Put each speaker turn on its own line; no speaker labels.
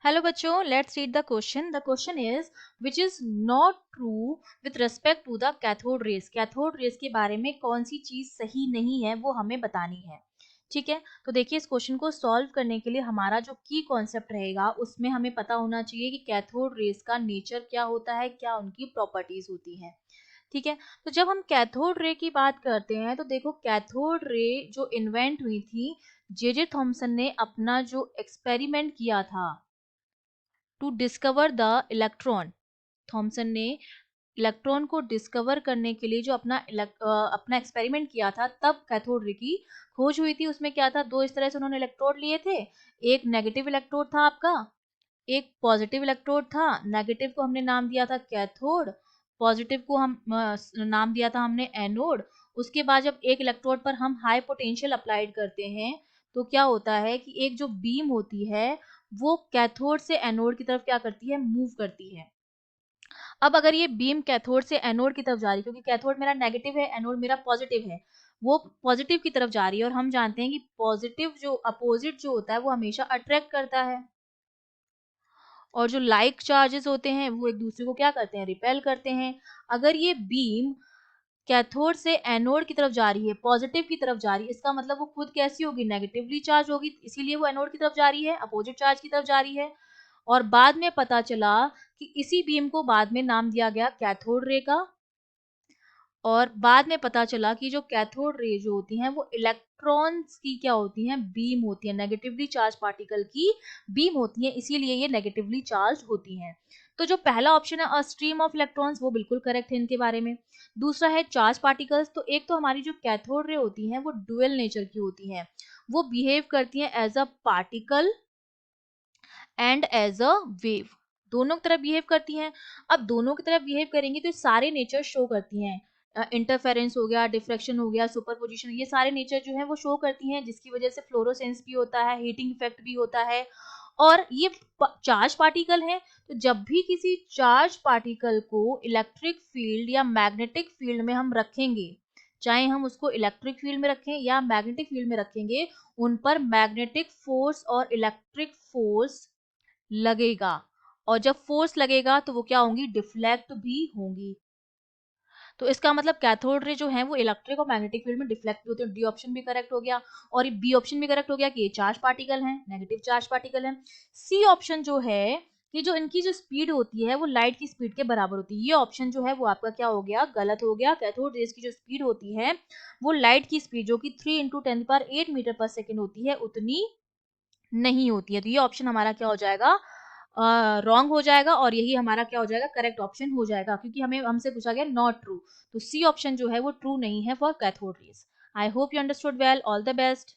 Hello बच्चों, let's read the question. The question is which is not true with respect to the cathode rays. Cathode rays के बारे में कौन सी चीज सही नहीं है वो हमें बतानी है. ठीक है, तो देखिए इस क्वेश्चन को सॉल्व करने के लिए हमारा जो की कॉन्सेप्ट रहेगा उसमें हमें पता होना चाहिए कि कैथोड रेस का नेचर क्या होता है, क्या उनकी प्रॉपर्टीज होती हैं. ठीक है, तो जब हम कैथोड रे की बात करते हैं तो देखो कैथोड रे जो इन्वेंट हुई थी, जे थॉमसन ने अपना जो एक्सपेरिमेंट किया था to discover the electron. Thomson ने इलेक्ट्रॉन को डिस्कवर करने के लिए जो अपना एक्सपेरिमेंट किया था तब कैथोड रे की खोज हुई थी. उसमें क्या था, दो इस तरह से उन्होंने इलेक्ट्रोड लिए थे. एक नेगेटिव इलेक्ट्रोड था आपका, एक पॉजिटिव इलेक्ट्रोड था. नेगेटिव को हमने नाम दिया था कैथोड, पॉजिटिव को हम नाम दिया था हमने एनोड. उसके बाद जब एक इलेक्ट्रोड पर हम हाई पोटेंशियल अप्लाइड करते हैं तो क्या होता है कि एक जो बीम होती है वो कैथोड से एनोड की तरफ क्या करती है, मूव करती है. अब अगर ये बीम कैथोड से एनोड की तरफ जा रही है, क्योंकि कैथोड मेरा नेगेटिव है, एनोड मेरा पॉजिटिव है, वो पॉजिटिव की तरफ जा रही है और हम जानते हैं कि पॉजिटिव जो अपोजिट जो होता है वो हमेशा अट्रैक्ट करता है और जो लाइक चार्जेस होते हैं वो एक दूसरे को क्या करते हैं, रिपेल करते हैं. अगर ये बीम कैथोड से एनोड की तरफ जा रही है, पॉजिटिव की तरफ जा रही है, इसका मतलब वो खुद कैसी होगी, नेगेटिवली चार्ज होगी, इसीलिए वो एनोड की तरफ जा रही है, अपोजिट चार्ज की तरफ जा रही है. और बाद में पता चला कि इसी बीम को बाद में नाम दिया गया कैथोड रे का. और बाद में पता चला कि जो कैथोड रे जो होती हैं वो इलेक्ट्रॉन्स की क्या होती हैं, बीम होती है, नेगेटिवली चार्ज पार्टिकल की बीम होती है, इसीलिए ये नेगेटिवली चार्ज होती हैं. तो जो पहला ऑप्शन है अ स्ट्रीम ऑफ इलेक्ट्रॉन्स वो बिल्कुल करेक्ट है इनके बारे में. दूसरा है चार्ज पार्टिकल्स. तो एक तो हमारी जो कैथोड रे होती हैं वो डुअल नेचर की होती हैं, वो बिहेव करती हैं as a particle and as a wave, दोनों की तरह बिहेव करती हैं. अब दोनों की तरह बिहेव करेंगी तो सारे नेचर शो करती हैं. इंटरफेरेंस हो गया, डिफ्रैक्शन हो गया, सुपरपोजिशन, ये सारे नेचर जो है वो शो करती हैं, जिसकी वजह से फ्लोरोसेंस भी होता है, हीटिंग इफेक्ट भी होता है. और ये चार्ज पार्टिकल है, तो जब भी किसी चार्ज पार्टिकल को इलेक्ट्रिक फील्ड या मैग्नेटिक फील्ड में हम रखेंगे, चाहे हम उसको इलेक्ट्रिक फील्ड में रखें या मैग्नेटिक फील्ड में रखेंगे, उन पर मैग्नेटिक फोर्स और इलेक्ट्रिक फोर्स लगेगा. और जब फोर्स लगेगा तो वो क्या होंगी, डिफ्लेक्ट भी होंगी. तो इसका मतलब कैथोड रे जो है वो इलेक्ट्रिक और मैग्नेटिक फील्ड में डिफ्लेक्ट होते हैं. डी ऑप्शन भी करेक्ट हो गया और बी ऑप्शन भी करेक्ट हो गया कि ये चार्ज पार्टिकल हैं, नेगेटिव चार्ज पार्टिकल हैं. सी ऑप्शन जो है कि जो इनकी जो स्पीड होती है वो लाइट की स्पीड के बराबर होती है, ये ऑप्शन जो है वो आपका क्या हो गया, गलत हो गया. कैथोड रेज की जो स्पीड होती है वो लाइट की स्पीड जो कि 3 × 10⁸ मीटर पर सेकेंड होती है उतनी नहीं होती है. तो ये ऑप्शन हमारा क्या हो जाएगा, रॉन्ग हो जाएगा और यही हमारा क्या हो जाएगा, करेक्ट ऑप्शन हो जाएगा, क्योंकि हमें हमसे पूछा गया नॉट ट्रू. तो सी ऑप्शन जो है वो ट्रू नहीं है for cathode rays. I hope you understood well. All the best.